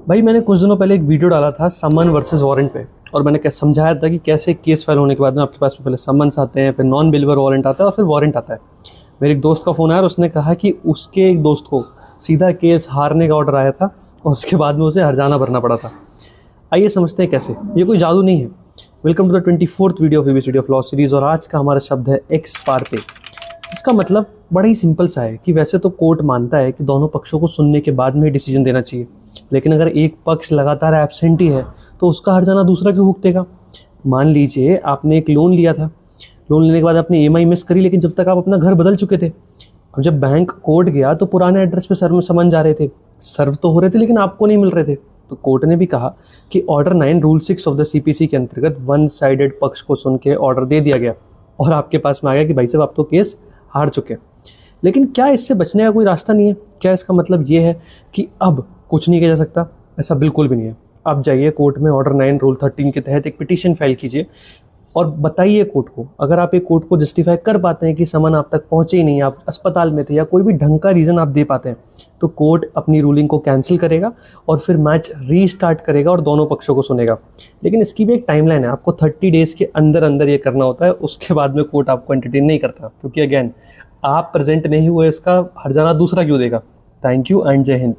भाई मैंने कुछ दिनों पहले एक वीडियो डाला था समन वर्सेस वारंट पे, और मैंने क्या समझाया था कि कैसे केस फाइल होने के बाद में आपके पास पहले समन्स आते हैं, फिर नॉन बिलीवर वारंट आता है और फिर वारंट आता है। मेरे एक दोस्त का फ़ोन आया और उसने कहा कि उसके एक दोस्त को सीधा केस हारने का ऑर्डर आया था और उसके बाद में उसे हर्जाना भरना पड़ा था। आइए समझते हैं कैसे। ये कोई जादू नहीं है। Welcome to the 24th video of ABCD of law series, और आज का हमारा शब्द है एक्स पार्टे। इसका मतलब बड़ा ही सिंपल सा है कि वैसे तो कोर्ट मानता है कि दोनों पक्षों को सुनने के बाद में ही डिसीजन देना चाहिए, लेकिन अगर एक पक्ष लगातार एब्सेंट ही है तो उसका हर्जाना दूसरा क्यों भुगतेगा। मान लीजिए आपने एक लोन लिया था, लोन लेने के बाद आपने ईएमआई मिस करी, लेकिन जब तक आप अपना घर बदल चुके थे, अब जब बैंक कोर्ट गया तो पुराने एड्रेस पे समन जा रहे थे, सर्व तो हो रहे थे लेकिन आपको नहीं मिल रहे थे। तो कोर्ट ने भी कहा कि order 9 rule 6 of the CPC के अंतर्गत वन साइडेड पक्ष को सुन के ऑर्डर दे दिया गया और आपके पास में आ गया कि भाई साहब आप तो केस हार चुके हैं। लेकिन क्या इससे बचने का कोई रास्ता नहीं है? क्या इसका मतलब ये है कि अब कुछ नहीं किया जा सकता? ऐसा बिल्कुल भी नहीं है। आप जाइए कोर्ट में, ऑर्डर 9 रूल 13 के तहत एक पिटीशन फाइल कीजिए और बताइए कोर्ट को। अगर आप एक कोर्ट को जस्टिफाई कर पाते हैं कि समन आप तक पहुंचे ही नहीं, आप अस्पताल में थे, या कोई भी ढंग का रीज़न आप दे पाते हैं, तो कोर्ट अपनी रूलिंग को कैंसिल करेगा और फिर मैच रीस्टार्ट करेगा और दोनों पक्षों को सुनेगा। लेकिन इसकी भी एक टाइमलाइन है, आपको 30 डेज़ के अंदर अंदर ये करना होता है। उसके बाद में कोर्ट आपको एंटरटेन नहीं करता, क्योंकि अगेन आप प्रेजेंट नहीं हुए, इसका हर्जाना दूसरा क्यों देगा। थैंक यू एंड जय हिंद।